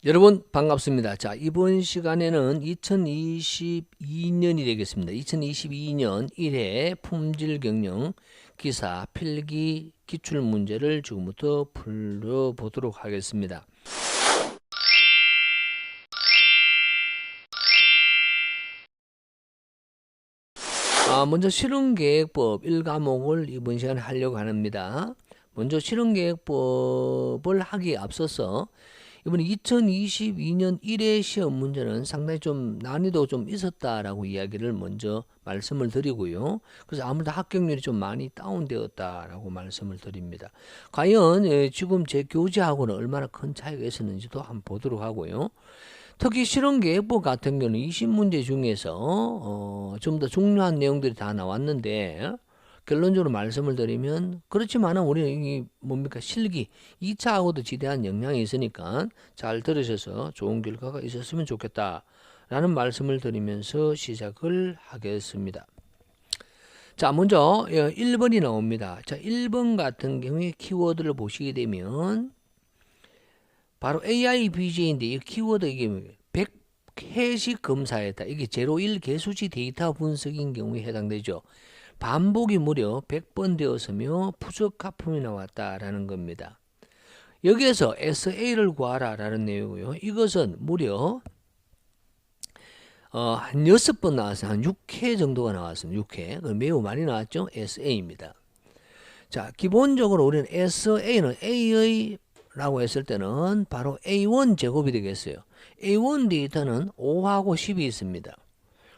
여러분 반갑습니다. 자, 이번 시간에는 2022년이 되겠습니다. 2022년 1회 품질경영 기사 필기 기출문제를 지금부터 풀어보도록 하겠습니다. 먼저 실험계획법 1과목을 이번 시간에 하려고 합니다. 먼저 실험계획법을 하기에 앞서서 이번에 2022년 1회 시험 문제는 상당히 좀 난이도 좀 있었다라고 이야기를 먼저 말씀을 드리고요. 그래서 아무래도 합격률이 좀 많이 다운되었다라고 말씀을 드립니다. 과연 지금 제 교재하고는 얼마나 큰 차이가 있었는지도 한번 보도록 하고요. 특히 실험계획법 같은 경우는 20문제 중에서 좀 더 중요한 내용들이 다 나왔는데 결론적으로 말씀을 드리면 그렇지만은 우리는 이 뭡니까 실기 2차하고도 지대한 영향이 있으니까 잘 들으셔서 좋은 결과가 있었으면 좋겠다 라는 말씀을 드리면서 시작을 하겠습니다. 자, 먼저 1번이 나옵니다. 자, 1번 같은 경우에 키워드를 보시게 되면 바로 AIBJ인데 이 키워드 이게 100회식 검사했다. 이게 01 개수지 데이터 분석인 경우에 해당되죠. 반복이 무려 100번 되었으며 부적 하품이 나왔다라는 겁니다. 여기에서 SA를 구하라 라는 내용이고요. 이것은 무려 한 6번 나왔어요. 한 6회 정도가 나왔습니다. 6회. 매우 많이 나왔죠. SA입니다. 자, 기본적으로 우리는 SA는 A의 라고 했을 때는 바로 A1 제곱이 되겠어요. A1 데이터는 5하고 10이 있습니다.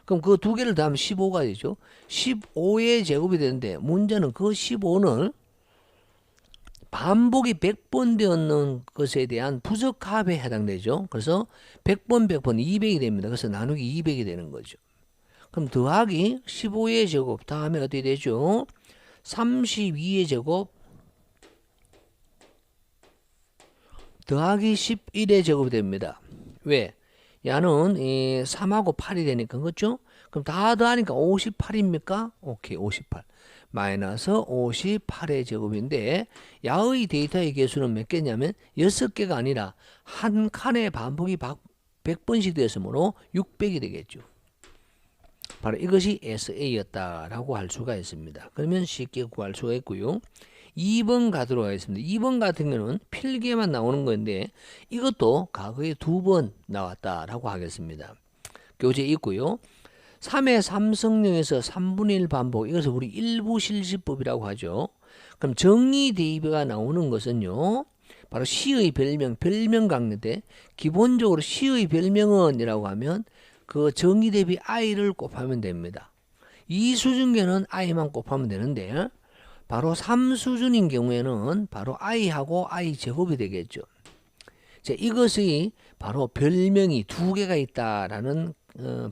그럼 그 두 개를 더하면 15가 되죠. 15의 제곱이 되는데 문제는 그 15는 반복이 100번 되었는 것에 대한 부적합에 해당되죠. 그래서 100번 100번 200이 됩니다. 그래서 나누기 200이 되는 거죠. 그럼 더하기 15의 제곱 다음에 어떻게 되죠? 32의 제곱 더하기 11의 제곱이 됩니다. 왜? 야는 3하고 8이 되니까 그렇죠? 그럼 다 더하니까 58입니까? 오케이 58 마이너스 58의 제곱인데 야의 데이터의 개수는 몇 개냐면 6개가 아니라 한 칸의 반복이 100번씩 되었으므로 600이 되겠죠. 바로 이것이 SA였다라고 할 수가 있습니다. 그러면 쉽게 구할 수가 있고요. 2번 가도록 하겠습니다. 2번 같은 경우는 필기에만 나오는 건데 이것도 과거에 2번 나왔다라고 하겠습니다. 교재 있고요. 3의 삼성령에서 3분의 1 반복 이것을 우리 일부 실시법이라고 하죠. 그럼 정의 대입가 나오는 것은요. 바로 시의 별명, 별명 강는데 기본적으로 시의 별명은 이라고 하면 그 정의 대비 i를 곱하면 됩니다. 이 수준계는 i만 곱하면 되는데 바로 3수준인 경우에는 바로 i하고 i 제곱이 되겠죠. 자, 이것이 바로 별명이 두 개가 있다라는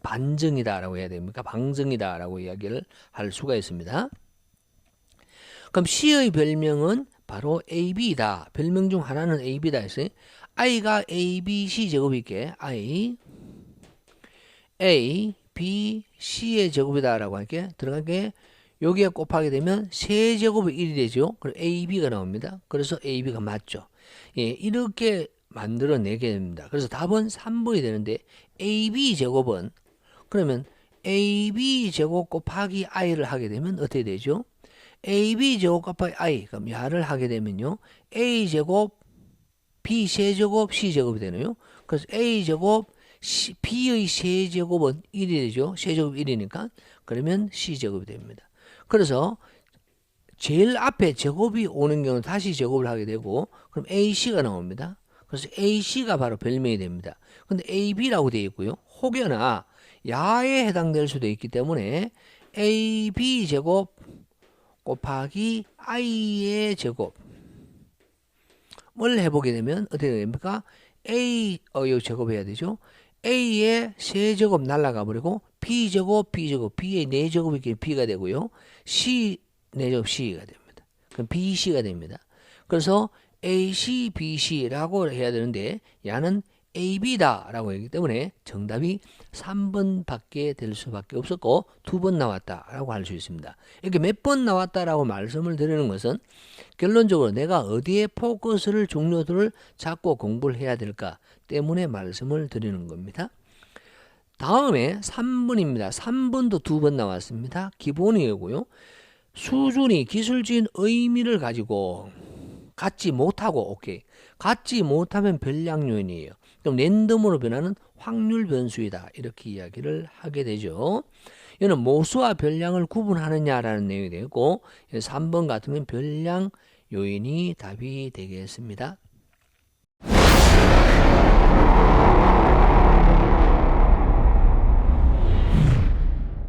반증이다라고 해야 됩니까? 방증이다라고 이야기를 할 수가 있습니다. 그럼 C의 별명은 바로 AB다. 별명 중 하나는 AB다 했어요. i가 A, B, C 제곱이게 i A, B, C의 제곱이다라고 할게 들어갈게. 여기에 곱하게 되면 세제곱이 1이 되죠. 그럼 AB가 나옵니다. 그래서 AB가 맞죠. 예, 이렇게 만들어내게 됩니다. 그래서 답은 3번이 되는데 AB 제곱은 그러면 AB 제곱 곱하기 i를 하게 되면 어떻게 되죠? AB 제곱 곱하기 i 그럼 야를 하게 되면요. A 제곱 B 세제곱 C 제곱이 되네요. 그래서 A 제곱 B의 세제곱은 1이 되죠. 세제곱 1이니까 그러면 C 제곱이 됩니다. 그래서 제일 앞에 제곱이 오는 경우는 다시 제곱을 하게 되고 그럼 AC가 나옵니다. 그래서 AC가 바로 별명이 됩니다. 근데 AB라고 되어 있고요. 혹여나 야에 해당될 수도 있기 때문에 AB 제곱 곱하기 I의 제곱을 해보게 되면 어떻게 됩니까? A 이 제곱해야 되죠. A의 세제곱 날라가 버리고 B제곱 B제곱 B의 4제곱이 B가 되고요. C 4제곱 C가 됩니다. 그럼 BC가 됩니다. 그래서 AC, BC라고 해야 되는데 야는 AB다라고 하기 때문에 정답이 3번밖에 될 수밖에 없었고 2번 나왔다라고 할 수 있습니다. 이렇게 몇 번 나왔다라고 말씀을 드리는 것은 결론적으로 내가 어디에 포커스를 중요도를 잡고 공부를 해야 될까 때문에 말씀을 드리는 겁니다. 다음에 3번입니다. 3번도 2번 나왔습니다. 기본이고요. 수준이 기술적인 의미를 가지고 갖지 못하고 오케이. 갖지 못하면 변량 요인이에요. 그럼 랜덤으로 변하는 확률 변수이다. 이렇게 이야기를 하게 되죠. 이는 모수와 변량을 구분하느냐라는 내용이 되고 3번 같은 경우는 변량 요인이 답이 되겠습니다.